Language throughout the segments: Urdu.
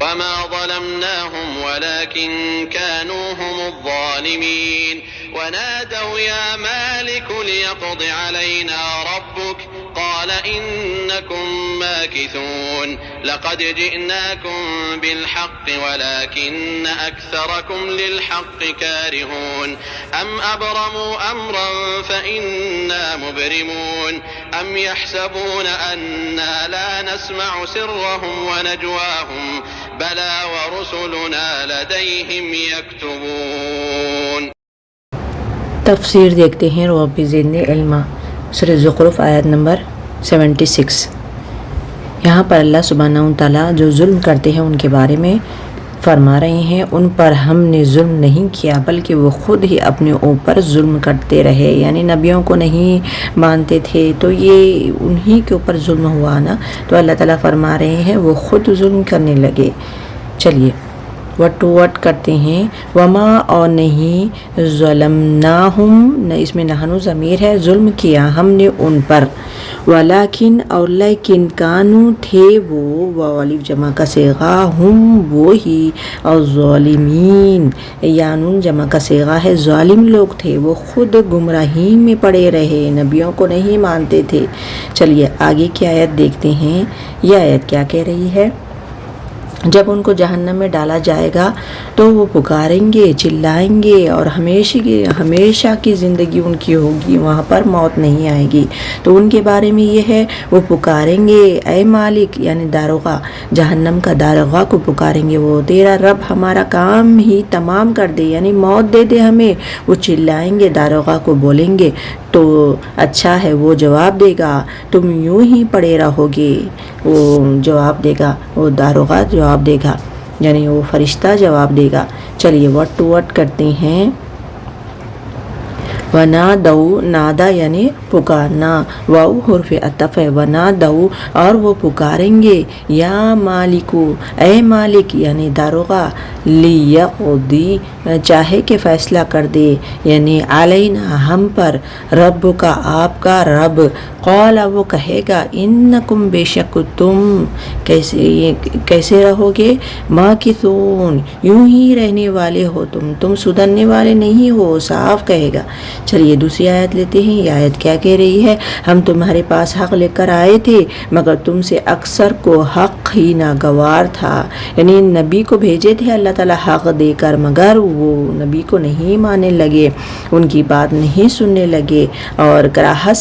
وما ظلمناهم ولكن كانوا هم الظالمين ونادوا يا مالك ليقض علينا ربك قال إنكم ماكثون لقد جئناكم بالحق ولكن أكثركم للحق كارهون أم أبرموا أمرا فإنا مبرمون أم يحسبون أنا لا نسمع سرهم ونجواهم بلى ورسلنا لديهم يكتبون. تفسیر دیکھتے ہیں رب زدنی علما، سورہ زخرف آیت نمبر 76۔ یہاں پر اللہ سبحانہ وتعالیٰ جو ظلم کرتے ہیں ان کے بارے میں فرما رہے ہیں ان پر ہم نے ظلم نہیں کیا بلکہ وہ خود ہی اپنے اوپر ظلم کرتے رہے، یعنی نبیوں کو نہیں مانتے تھے تو یہ انہی کے اوپر ظلم ہوا نا، تو اللہ تعالیٰ فرما رہے ہیں وہ خود ظلم کرنے لگے۔ چلیے وٹ ٹو وٹ کرتے ہیں، وما اور نہیں ظلمناہم، اس میں نحن ضمیر ہے، ظلم کیا ہم نے ان پر، ولیکن اور لیکن کانو تھے وہ، والف جمع کا صیغہ، ہم وہی، اور ظالمین یانون جمع کا صیغہ ہے، ظالم لوگ تھے وہ خود گمراہی میں پڑے رہے، نبیوں کو نہیں مانتے تھے۔ چلیے آگے کی آیت دیکھتے ہیں، یہ آیت کیا کہہ رہی ہے؟ جب ان کو جہنم میں ڈالا جائے گا تو وہ پکاریں گے، چلائیں گے، اور ہمیشہ کی زندگی ان کی ہوگی، وہاں پر موت نہیں آئے گی۔ تو ان کے بارے میں یہ ہے، وہ پکاریں گے اے مالک، یعنی داروغہ، جہنم کا داروغہ کو پکاریں گے، وہ تیرا رب ہمارا کام ہی تمام کر دے، یعنی موت دے دے ہمیں۔ وہ چلائیں گے، داروغہ کو بولیں گے تو اچھا ہے، وہ جواب دے گا تم یوں ہی پڑے رہو گے، وہ جواب دے گا، وہ داروغہ جواب دے گا، یعنی وہ فرشتہ جواب دے گا۔ چلیے وٹ ٹو وٹ کرتے ہیں، ونادو، نادا یعنی پکارنا، واو حرف عطف ہے، ونادو اور وہ پکاریں گے، یا مالکو اے مالک، یعنی داروغہ، لیقضی چاہے کہ فیصلہ کر دے، یعنی علینا ہم پر، رب کا آپ کا رب، قال وہ کہے گا، انکم بے شک تم کیسے رہو گے، ماکثون یوں ہی رہنے والے ہو، تم سدھرنے والے نہیں ہو، صاف کہے گا۔ چلیے دوسری آیت لیتے ہیں، یہ آیت کیا کہہ رہی ہے؟ ہم تمہارے پاس حق لے کر آئے تھے مگر تم سے اکثر کو حق ہی ناگوار تھا، یعنی نبی کو بھیجے تھے اللہ تعالیٰ حق دے کر، مگر وہ نبی کو نہیں ماننے لگے، ان کی بات نہیں سننے لگے اور کراہت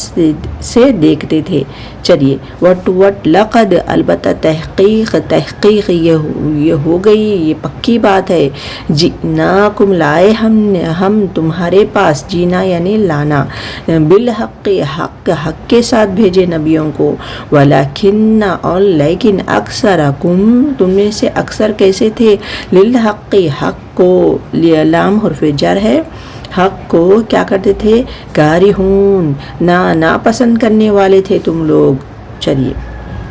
سے دیکھتے تھے۔ چلیے وٹ ٹو وٹ، لقد البتہ تحقیق یہ ہو گئی، یہ پکی بات ہے، جئناکم لائے ہم تمہارے پاس، جینا یعنی لانا، بالحق حق کے ساتھ بھیجے نبیوں کو، ولیکن اور لیکن اکثرکم تم میں سے اکثر کیسے تھے، للحق حق کو، لام حرف جر ہے، حق کو کیا کرتے تھے، کارہون ناپسند کرنے والے تھے تم لوگ۔ چلیے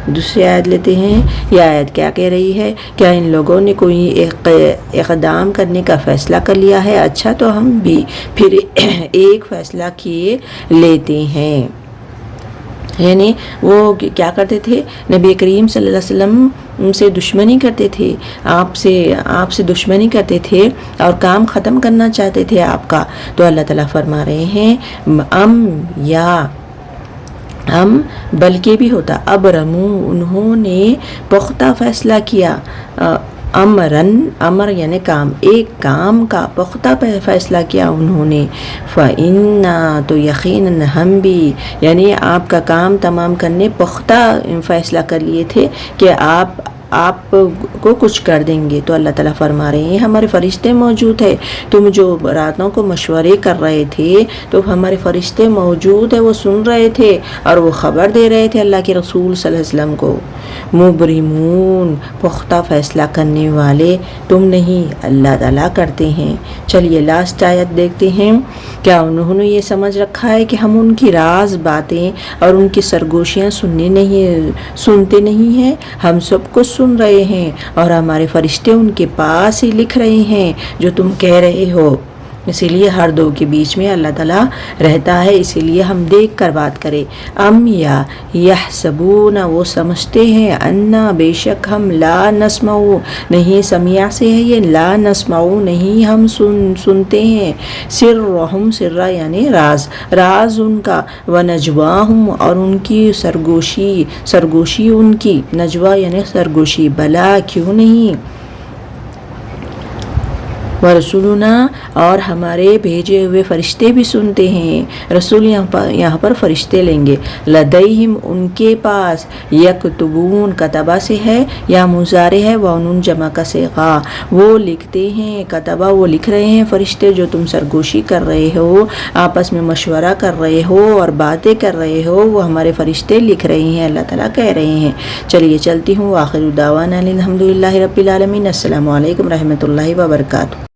دوسری آیت لیتے ہیں، یہ آیت کیا کہہ رہی ہے؟ کیا ان لوگوں نے کوئی اقدام کرنے کا فیصلہ کر لیا ہے؟ اچھا تو ہم بھی پھر ایک فیصلہ کیے لیتے ہیں، یعنی وہ کیا کرتے تھے، نبی کریم صلی اللہ علیہ وسلم سے دشمنی کرتے تھے، آپ سے دشمنی کرتے تھے اور کام ختم کرنا چاہتے تھے آپ کا، تو اللہ تعالیٰ فرما رہے ہیں ہم بلکہ بھی ہوتا، ابرمو انہوں نے پختہ فیصلہ کیا، امر یعنی کام، ایک کام کا پختہ فیصلہ کیا انہوں نے، فَإِنَّا تو یقیناً ہم بھی، یعنی آپ کا کام تمام کرنے پختہ فیصلہ کر لیے تھے کہ آپ کو کچھ کر دیں گے۔ تو اللہ تعالیٰ فرما رہے ہیں ہمارے فرشتے موجود ہیں، تم جو راتوں کو مشورے کر رہے تھے تو ہمارے فرشتے موجود ہیں، وہ سن رہے تھے اور وہ خبر دے رہے تھے اللہ کے رسول صلی اللہ علیہ وسلم کو، مبرمون پختہ فیصلہ کرنے والے تم نہیں، اللہ تعالیٰ کرتے ہیں۔ چلیے لاسٹ آیت دیکھتے ہیں، کیا انہوں نے یہ سمجھ رکھا ہے کہ ہم ان کی راز باتیں اور ان کی سرگوشیاں سنتے نہیں ہیں؟ ہم سب کو سن رہے ہیں اور ہمارے فرشتے ان کے پاس ہی لکھ رہے ہیں جو تم کہہ رہے ہو، اسی لیے ہر دو کے بیچ میں اللہ تعالیٰ رہتا ہے، اسی لیے ہم دیکھ کر بات کریں۔ ام یا یحسبون، وہ سمجھتے ہیں، انا بے شک ہم، لا نسمع، نہیں سمیع سے ہے یہ، لا نسمع نہیں ہم سنتے ہیں، سرہم، سرہ یعنی راز ان کا، ونجواہم اور ان کی سرگوشی ان کی، نجوا یعنی سرگوشی، بلا کیوں نہیں، ورسولنا اور ہمارے بھیجے ہوئے فرشتے بھی سنتے ہیں۔ رسول یہاں پر فرشتے لیں گے، لدیہم ان کے پاس، یکتبون کتبہ سے ہے یا مضارع ہے، وانون جمع کا صیغہ، وہ لکھتے ہیں، کتبہ وہ لکھ رہے ہیں فرشتے، جو تم سرگوشی کر رہے ہو، آپس میں مشورہ کر رہے ہو اور باتیں کر رہے ہو، وہ ہمارے فرشتے لکھ رہے ہیں، اللہ تعالیٰ کہہ رہے ہیں۔ چلیے چلتی ہوں، آخر دعوانا الحمدللہ رب العالمین، السلام علیکم رحمۃ اللہ وبرکاتہ۔